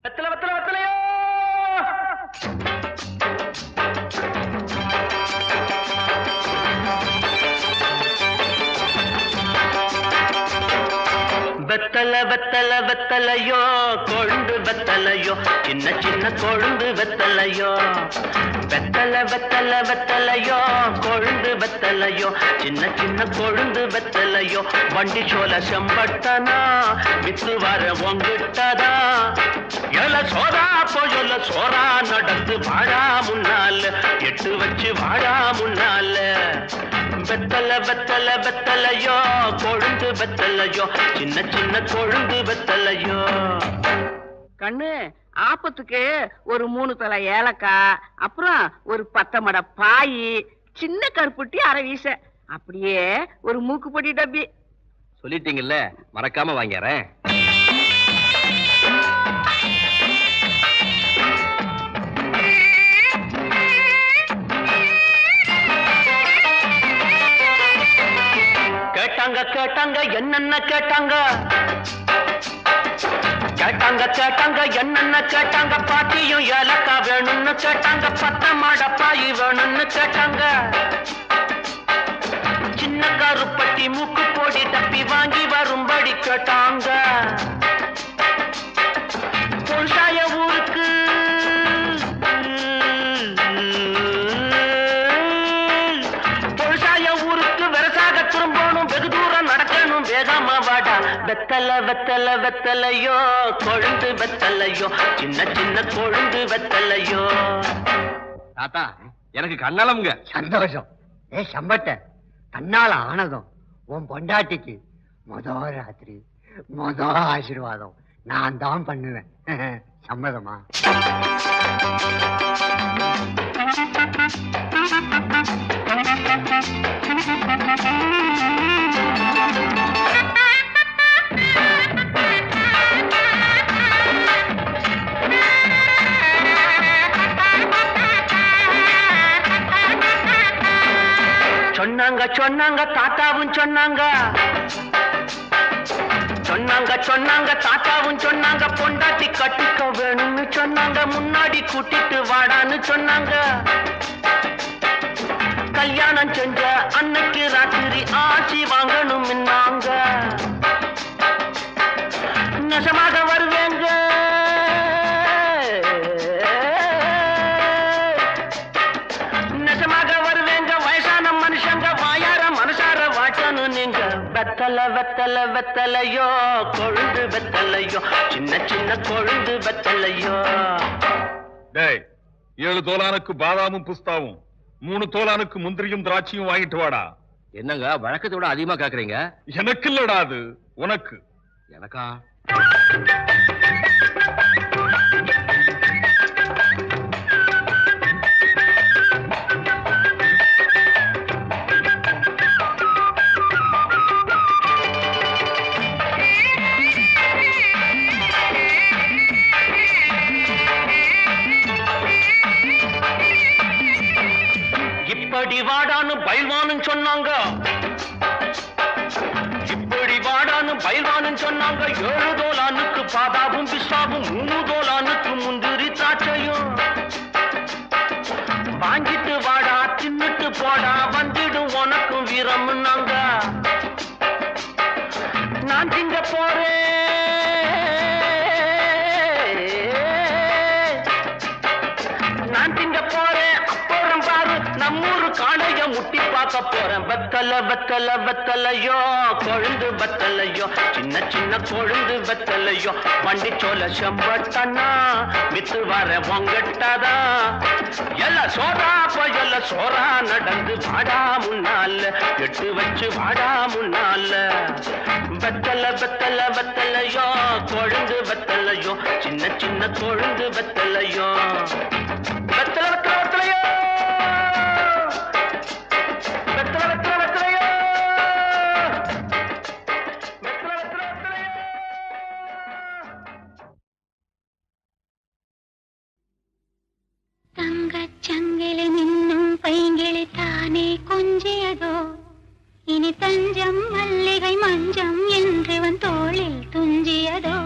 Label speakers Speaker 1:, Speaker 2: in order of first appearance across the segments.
Speaker 1: வெத்தல வெத்தல வெத்தலையோ வெத்தல வெத்தல வெத்தலையோ கொழுந்து வெத்தலையோ சின்ன சின்ன கொழுந்து வெத்தலையோ வெத்தல வெத்தல வெத்தலையோ கொழுந்து வெத்தலையோ சின்ன சின்ன கொழுந்து வெத்தலையோ வண்டி சோல செம்பட்டனா வித்து வர உங்கிட்டதா எல சோரா போயொல்ல சோரா நடந்து வாடா முன்னால எட்டு வச்சு வாடா முன்னால வெத்தல வெத்தல வெத்தலையோ கொழுந்து வெத்தலையோ சின்ன சின்ன கொழுந்து வெத்தலையோ
Speaker 2: கண்ணு ஆப்பத்துக்கு ஒரு 3 தலை ஏலக்காய், அப்புறம் ஒரு 10 மடை பாய், சின்ன கருப்புட்டி அரை வீச, அப்படியே ஒரு மூக்குப்பொடி டப்பி.
Speaker 1: சொல்லிட்டீங்கல்ல, மறக்காம வாங்கிறேன். கேட்டாங்க கேட்டாங்க என்னென்ன கேட்டாங்க, கேட்டாங்க கேட்டாங்க என்னென்ன கேட்டாங்க, பாட்டியும் ஏலக்கா வேணும்னு கேட்டாங்க, 10 மடை பாய் வேணும்னு கேட்டாங்க, சின்ன கருப்பட்டி மூக்கு போடி டப்பி வாங்கி வரும்படி கேட்டாங்க. பொன்சாய ஊருக்கு வெரசாக திரும்பணும், வெகு தூரம் நடக்கணும், வேகமா வாடா. வெத்தல வெத்தல வெத்தலையோ கொழுந்து வெத்தலையோ சின்ன சின்ன கொழுந்து வெத்தலையோ. தாத்தா எனக்கு கண்ணாலமுங்க.
Speaker 3: சந்தோஷம். சம்பட்ட கண்ணால ஆனதும் உன் பொண்டாட்டிக்கு ராத்திரி ஆசீர்வாதம் நான் தான் பண்ணுவேன். சம்மதமா?
Speaker 1: சொன்னாங்க சொன்னாங்க தாத்தாவும் சொன்னாங்க, சொன்னாங்க சொன்னாங்க தாத்தாவும் சொன்னாங்க, பொண்டாட்டி கட்டிக்க வேணும்னு சொன்னாங்க, முன்னாடி கூட்டிட்டு வாடான்னு சொன்னாங்க. கல்யாணம் செஞ்ச அன்னைக்கு ராத்திரி ஆட்சி வாங்கணும் நாங்க, நெசமாக வருவேங்க, நெசமாக வருவேங்க, வயசான மனுஷங்க வாயார மனசார வாட்டணும் நீங்க. வெத்தல வெத்தல வெத்தலையோ கொழுந்து வெத்தலையோ சின்ன சின்ன கொழுந்து வெத்தலையோ.
Speaker 4: 7 தோலானுக்கு பாதாமும் புஸ்தாவும், 3 தோலானுக்கு முந்திரியும் திராட்சையும் வாங்கிட்டு வாடா.
Speaker 1: என்னங்க வழக்கத்தை விட அதிகமா கேக்குறீங்க?
Speaker 4: எனக்கு இல்லடா, அது உனக்கு.
Speaker 1: எனக்கா? இப்படி வாடான்னு பயில்வான்னு சொன்னாங்க, இப்படி வாடான்னு பயில்வான்னு சொன்னாங்க, 7 தோலானுக்கு பாதாவும் பிஸ்தாவும், 3 தோலானுக்கு முந்திரி திராட்சையும் வாங்கிட்டு வாடா, தின்னுட்டு போடா, வந்துடும் உனக்கும் வீரம்னாங்க. நான் திங்க போறேன், நான் திங்க போறேன், அப்புறம் பாரு நம்மூரு காளைய முட்டி பார்க்க போறேன். வெத்தல வெத்தல வெத்தலையோ கொழுந்து வெத்தலையோ சின்ன சின்ன கொழுந்து வெத்தலையோ, வண்டி சோல செம்பட்டனா வித்து வர உங்கட்டதா, எல்ல சோரா போயல்ல சோரா நடந்து வாடா முன்னால எட்டு வச்சு வாடா முன்னால. வெத்தல வெத்தல வெத்தலையோ கொழுந்து வெத்தலையோ சின்ன சின்ன கொழுந்து வெத்தலையோ. வெத்தல வெத்தல வெத்தலையோ, வெத்தல வெத்தல வெத்தலையோ, வெத்தல வெத்தல வெத்தலையோ.
Speaker 5: தங்கச்சங்கிலி நின்னும் பைங்கிளி தானே கொஞ்சியதோ, இனி தஞ்சம் மல்லிகை மஞ்சம் என்றவன் தோளில் துஞ்சியதோ.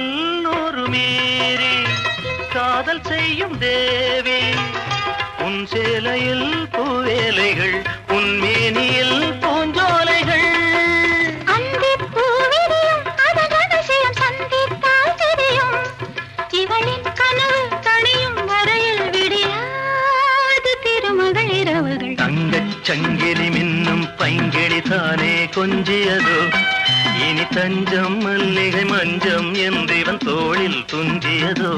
Speaker 1: காதல் நூறு மீறி காதல் செய்யும் தேவி உன் சேலையில் பூவேலைகள் உன் மேனியில் பூஞ்சோலைகள்
Speaker 5: அந்திப் பூவிரியும் அதன் ரகசியம் சந்தித்தால் தெரியும். இவளின் கனவு தணியும் வரையில் விடியாது திருமகள் இரவுகள்.
Speaker 1: தங்கச் சங்கிலி மின்னும் பைங்கிளி தானே கொஞ்சியதோ இனி தஞ்சம் மல்லிகை மஞ்சம் என்றிவன் தோளில் துஞ்சியதோ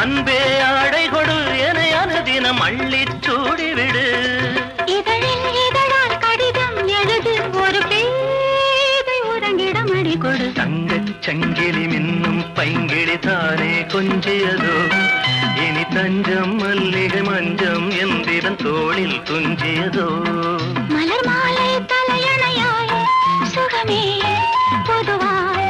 Speaker 1: அன்பே ஆடை கொடு என அனுதினம் அள்ளிச் சூடிவிடு.
Speaker 5: இதழில் இதழால் கடிதம் எழுது ஒரு பேதை உறங்கிடம் அடி கொடு.
Speaker 1: தங்கச் சங்கிலி மின்னும் பைங்கிளி தானே கொஞ்சியதோ இனி தஞ்சம் மல்லிகை மஞ்சம் என்றிவன் தோளில் துஞ்சியதோ
Speaker 5: மலர் மாலை தலையணையாய் சுகமே பொதுவாய்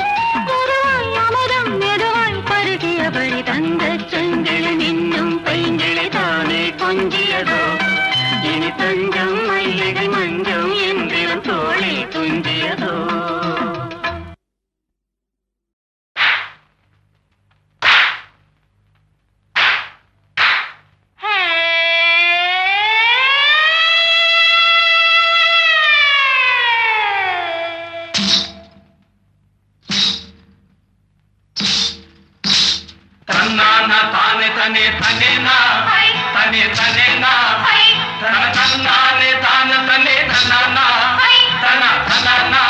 Speaker 5: பொதுவாய் அமுதம் மெதுவாய் பருகியபடி தங்கச் சங்கிலி மின்னும் பைங்கிளி தானே கொஞ்சியதோ இனி தஞ்சம் மல்லிகை மஞ்சம் என்றிவன் தோளில் துஞ்சியதோ.
Speaker 1: தன்னானா தானே தனே தனேனா தனே தனேனா தன்னானே தான தனே தன்னானா தனா தனானா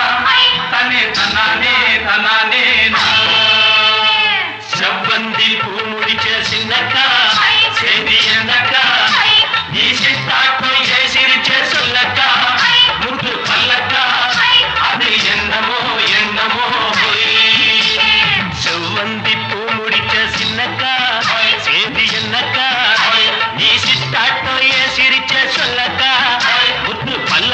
Speaker 1: தனே தனானே தனானேனா செவ்வந்தி பூ முடிச்ச சின்னக்கா சேதி என்னக்கா நீ சித்தாக்கோ ஏ சிரிச்ச சொல்லக்கா முத்து பல்லக்கா அது என்னமோ என்னமோ செவ்வந்தி பூ முடிச்ச சின்னக்கா சேதி என்னக்கா நீ சித்தாட்டோ ஏ சிரிச்ச சொல்லக்கா முத்து பல்ல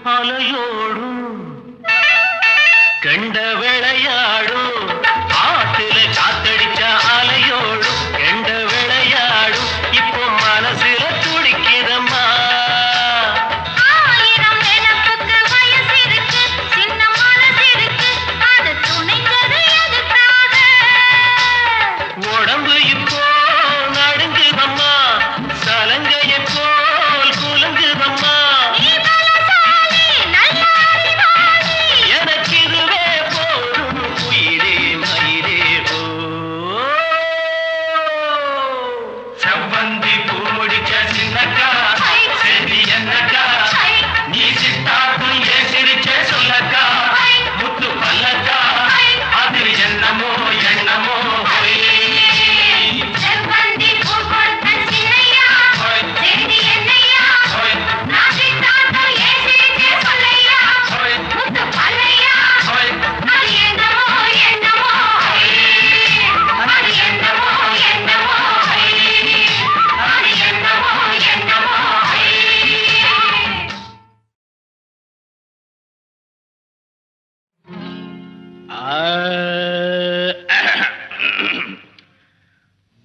Speaker 1: அலையோடும் கெண்ட விளையாடும் ஆத்துல காத்தடிச்ச அலையோடும் கெண்ட விளையாடும் இப்போ மனசுல துடிக்கிறம்மா உடம்பு இப்போ நடுங்குதம்மா சலங்கைய போல் குலுங்குதம்மா எனக்கு இதுவே போதும் உயிரே மயிரே போ செவ்வந்தி பூ முடிச்ச சின்னக்கா செடி என்னக்கா நீ சித்தாக்கும் ஏன் சிரிச்ச சொல்லக்கா முத்து பல்லக்கா அது என்னமோ எண்ணமோ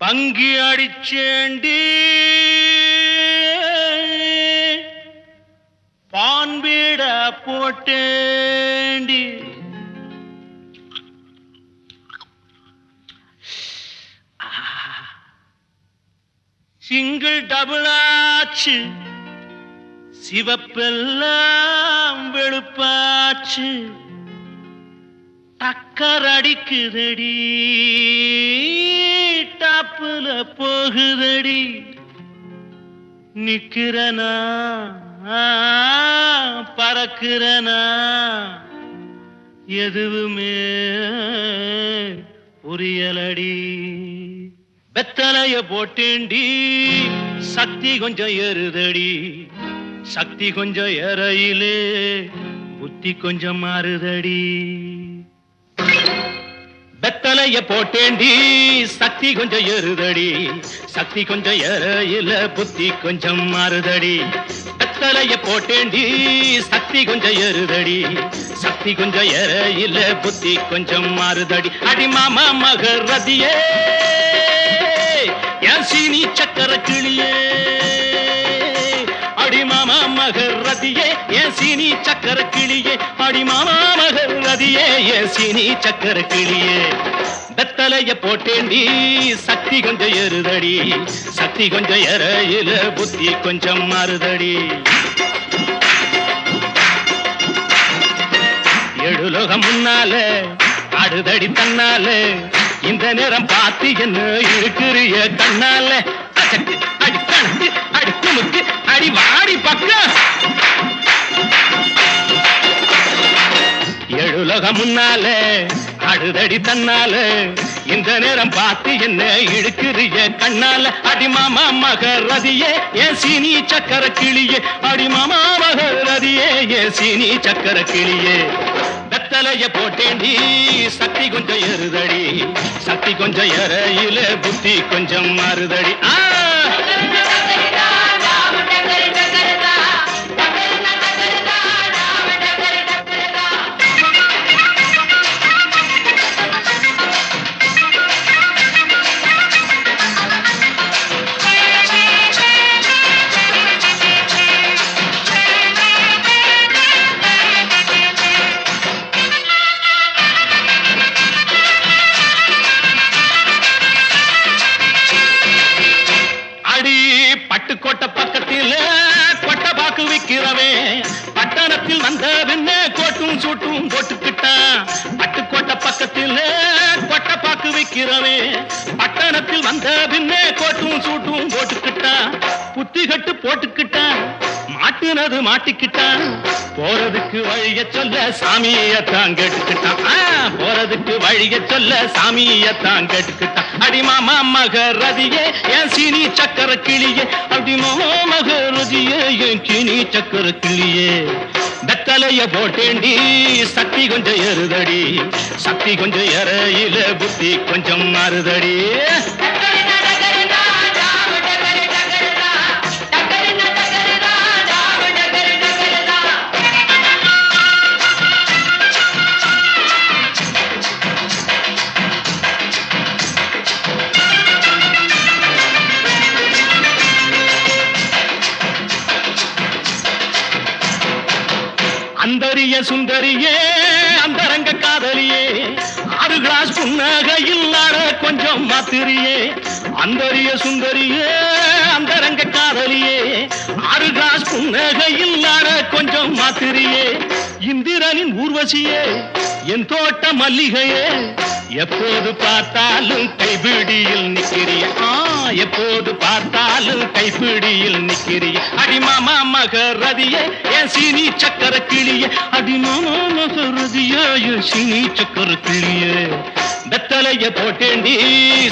Speaker 1: பங்கி அடிச்சேண்டி பான்பீட போட்டேண்டி சிங்கிள் டபுள் ஆச்சு சிவப்பெல்லாம் வெளுப்பாச்சு டக்கர் அடிக்குதடி டாப்புல போகுதடி நிக்கிறனா பறக்கிறனா எதுவுமே புரியலடி வெத்தலைய போட்டேண்டி சக்தி கொஞ்சம் ஏறுதடி சக்தி கொஞ்சம் ஏறையிலே புத்தி கொஞ்சம் மாறுதடி வெத்தலைய போட்டேண்டி சக்தி கொஞ்சம் ஏறுதடி சக்தி கொஞ்சம் ஏறையில புத்தி கொஞ்சம் மாறுதடி வெத்தலைய போட்டேண்டி சக்தி கொஞ்சம் ஏறுதடி சக்தி கொஞ்சம் ஏறையில புத்தி கொஞ்சம் மாறுதடி அடி மாமா மகரதியே என் சீனி சக்கர கிளியே அடி மாமா மகரதியே என் சீனி சக்கர கிளியே அடி மாமா மகரதியே என் சீனி சக்கர கிளியே வெத்தலைய போட்டேண்டி சக்தி கொஞ்சம் ஏறுதடி சக்தி கொஞ்சம் ஏறையில புத்தி கொஞ்சம் மாறுதடி எழுலோகம் முன்னால அடுதடி தன்னால இந்த நேரம் பார்த்து என்ன இருக்கிறிய கண்ணால அச்சக்கு அடி கணக்கு அடி குமுக்கு அடி வாடி பக்கம் எழுலோகம் முன்னால அடுதடி தன்னால இந்த நேரம் பார்த்து என்ன இழுக்கிறிய கண்ணால அடி மாமா மகரதியே என் சீனி சக்கர கிளியே அடி மாமா மகரதியே என் சீனி சக்கர கிளியே வெத்தலைய போட்டேண்டி சக்தி கொஞ்சம் ஏறுதடி சக்தி கொஞ்சம் ஏறையில புத்தி கொஞ்சம் மாறுதடி பட்டுக்கோட்டை பக்கத்தில் கொட்டை பாக்கு விக்கிறவே பட்டணத்தில் வந்த பின்ன கோட்டும் சூட்டும் போட்டுக்கிட்டான் பட்டுக்கோட்டை பக்கத்தில் கொட்டை பாக்கு விக்கிறவே பட்டணத்தில் வந்த பின்ன கோட்டும் சூட்டும் போட்டுக்கிட்டான் புத்தி கட்டு போட்டுக்கிட்டான் மாட்டுனது மாட்டிக்கிட்டான் போறதுக்கு வழிய சொல்ல சாமியத்தான் கேட்டுக்கிட்டான் போறதுக்கு வழிய சொல்ல சாமியத்தான் கேட்டுக்கிட்டான் அடி மாமா மகரதியே என் சீனி சக்கர கிளியே அடி மாமா மகரதியே என் சீனி சக்கர கிளியே வெத்தலைய போட்டேண்டி சக்தி கொஞ்சம் ஏறுதடி சக்தி கொஞ்சம் ஏறையில புத்தி கொஞ்சம் மாறுதடி அந்தரிய சுந்தரியே அந்தரங்க காதலியே 6 கிளாஸ் புன்னகையில் ஆட கொஞ்சம் மாத்திரியே அந்தரிய சுந்தரியே அந்தரங்க காதலியே 6 கிளாஸ் புன்னகையில் ஆட கொஞ்சம் மாத்திரியே இந்திரனின் ஊர்வசியே என் தோட்ட மல்லிகையே எப்போது பார்த்தாலும் கைபிடியில் நிக்கிறிய எப்போது பார்த்தாலும் கைபிடியில் நிக்கிறிய அடிமாமா மகரதியே என் சீனி சக்கர கிளிய அடிமாமா மகரதியே என் சீனி சக்கர கிளிய வெத்தலைய போட்டேண்டி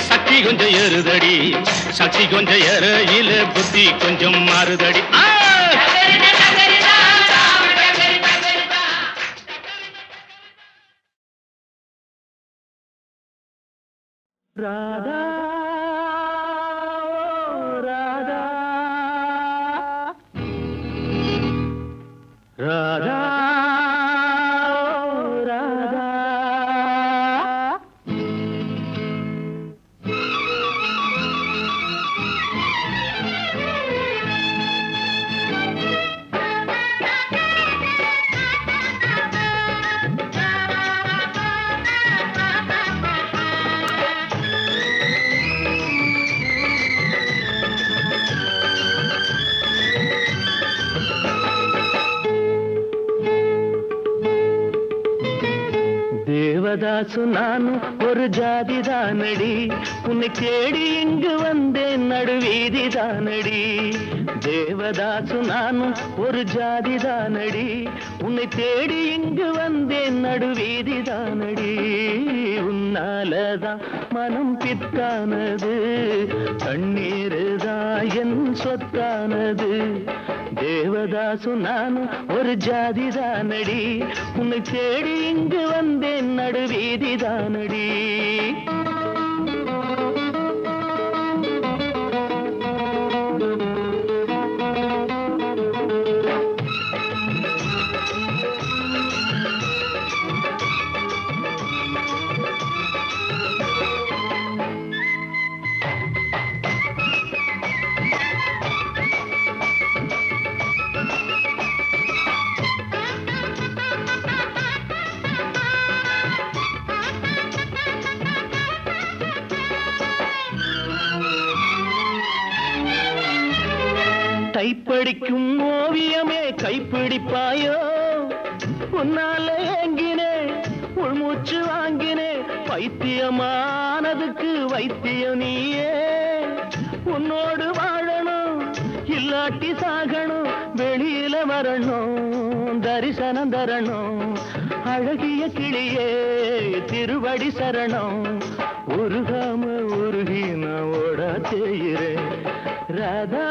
Speaker 1: சக்தி கொஞ்சம் ஏறுதடி சக்தி கொஞ்சம் ஏறையில புத்தி கொஞ்சம் மாறுதடி ராதா ராதா ராதா ராதா தேவதாசு நானும் ஒரு ஜாதிதானடி உன்னை தேடி இங்கு வந்தேன் நடுவீதிதானடி தேவதாசு நானும் ஒரு ஜாதிதானடி உன்னை தேடி இங்கு வந்தேன் நடுவீதிதானடி உன்னாலதான் மனம் பித்தானது கண்ணீருதான் என் சொத்தானது தேவதாசு நானும் ஒரு ஜாதிதானடி உன்னை தேடி இங்கு வந்தேன் நடுவீதிதானடி கைப்படிக்கும் ஓவியமே கைப்பிடிப்பாயோ உன்னால ஏங்கினே உள்மூச்சு வாங்கினே பைத்தியமானதுக்கு வைத்தியம் நீயே உன்னோடு வாழணும் இல்லாட்டி சாகணும் வெளியில வரணும் தரிசனம் தரணும் அழகிய கிளியே திருவடி சரணம் உருகாம உருகி நான் ஓட செய்கிறேன் ராதா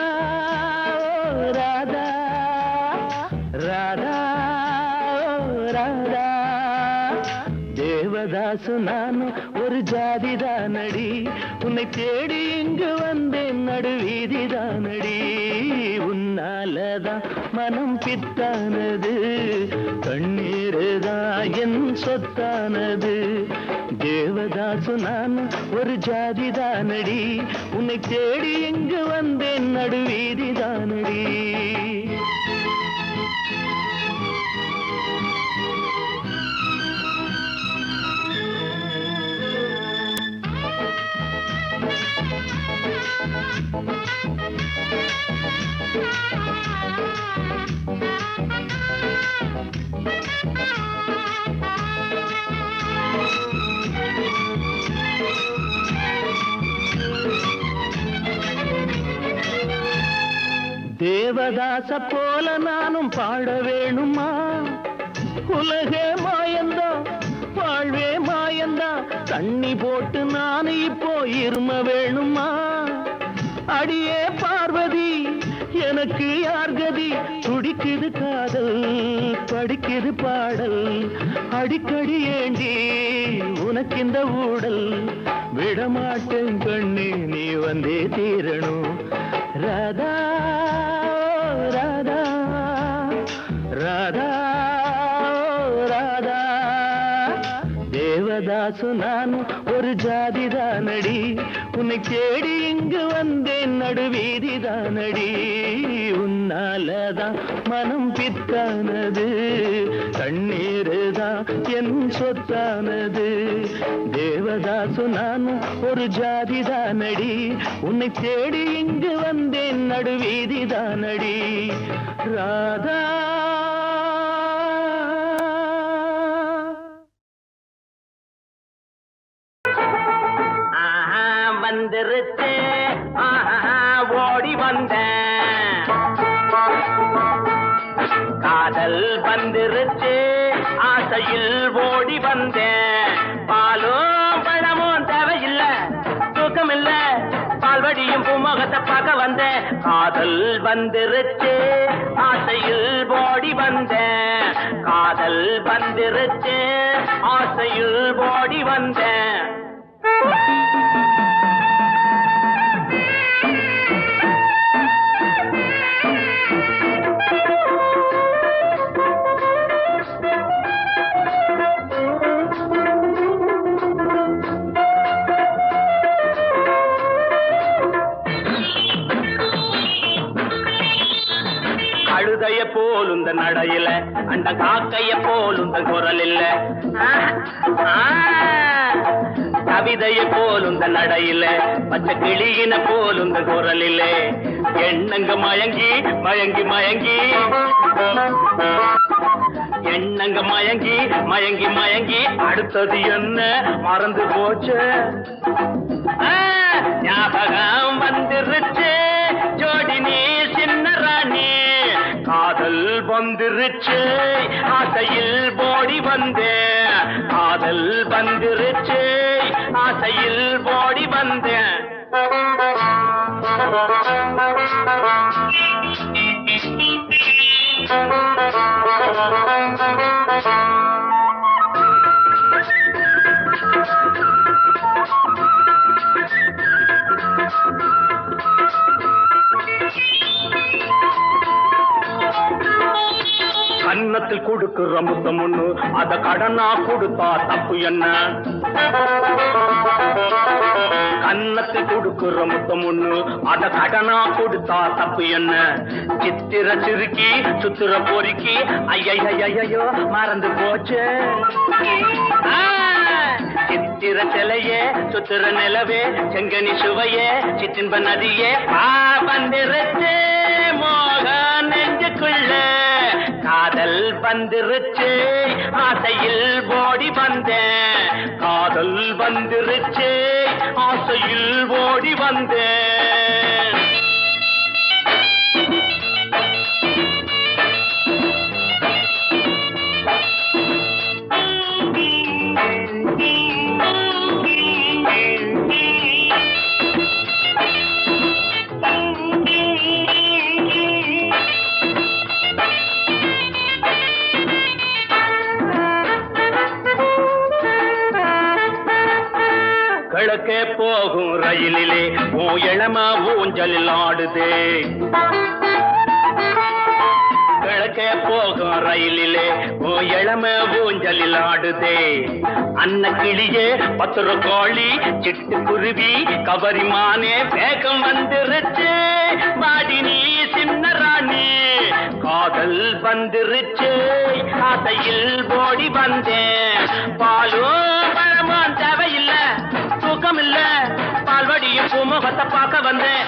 Speaker 1: ராதா ராதா ராதா தேவதாசு நானும் ஒரு ஜாதிதானடி உன்னை தேடி இங்கு வந்தேன் நடுவீதிதானடி உன்னாலதான் மனம் பித்தானது கண்ணீருதான் என் சொத்தானது தேவதாசு நானும் ஒரு ஜாதிதானடி உன்னை தேடி இங்கு வந்தேன் நடுவீதிதானடி தேவதாச போல நானும் பாட வேணுமா உலகே மாயந்தா வாழ்வே மாயந்தா தண்ணி போட்டு நான் இப்போ இரும வேணுமா அடியே பார்வதி எனக்கு யார் கதி துடிக்குது காதல் படிக்குது பாடல் அடிக்கடி ஏண்டி உனக்கு இந்த ஊடல் விடமாட்டேன் கண்ணே நீ வந்தே தீரணும் ராதா ராதா ராதா ராதா தேவதா தேவதாசு நானும் ஒரு ஜாதிதானடி, உன்னை தேடி இங்கு வந்தேன் நடுவீதிதானடி. உன்னாலதான் மனம் பித்தானது, கண்ணீருதான் என் சொத்தானது. தேவதாசு நானும் ஒரு ஜாதிதானடி, உன்னை தேடி இங்கு வந்தேன் நடுவீதிதானடி. ராதா வந்துருச்சு, ஓடி வந்தேன். காதல் வந்துருச்சு, ஆசையில் ஓடி வந்தேன். பாலும் பழமும் தேவையில்லை, தூக்கம் இல்ல, பால்வடியும் பூமுகத்தை பார்க்க வந்தேன். காதல் வந்துருச்சு, ஆசையில் ஓடி வந்தேன். காதல் வந்துருச்சு, ஆசையில் ஓடி வந்தேன். கழுதைய போலுந்த நடையில, அந்த காக்கைய போலுந்த குரல் இல்ல. கவிதைய போலுந்த நடையில, பச்சை கிளியின போலுந்த குரல் இல்ல. எண்ணங்க மயங்கி மயங்கி மயங்கி, எண்ணங்க மயங்கி மயங்கி மயங்கி, அடுத்தது என்ன மறந்து போச்சு. ஞாபகம் வந்துருச்சு, ஜோடி நீ சின்ன ராணி. காதல் வந்துருச்சு, ஆசையில் ஓடி வந்தேன். காதல் வந்துருச்சு, ஆசையில் ஓடி வந்தேன். கன்னத்தில் கொடுக்குற முத்தம் ஒண்ணு, அத கடனா கொடுத்தா தப்பு என்ன? கன்னத்தில் கொடுக்குற முத்தம் ஒண்ணு, அத கடனா கொடுத்தா தப்பு என்ன? சித்திர சிறுக்கி சுத்திர பொறுக்கி, ஐயோ மறந்து போச்சு. சித்திர சிலையே சுத்திர நிலவே, செங்கனி சுவையே, சிற்றின்ப நதியே, வந்துருச்சு மோக நெஞ்சுக்குள்ள. காதல் வந்துருச்சு, ஆசையில் ஓடி வந்தேன். காதல் வந்துருச்சு, ஆசையில் ஓடி வந்தேன். கிழக்கே போகும் ரயிலிலே உன் இளம ஊஞ்சலில் ஆடுதே. கிழக்கே போகும் ரயிலிலே உன் இளம ஊஞ்சலில் ஆடுதே. அன்ன கிளியே, பத்திர கோழி, சிட்டு குருவி, கவரிமானே, வேகம் வந்துருச்சு, பாடி நீ சின்ன ராணி. காதல் வந்துருச்சு, ஆசையில் ஓடி வந்தேன். பாலும் பழமும் தேவையில்லை, தூக்கம் இல்ல, பால்வடியும் பூமுகத்தை பார்க்க வந்தேன்.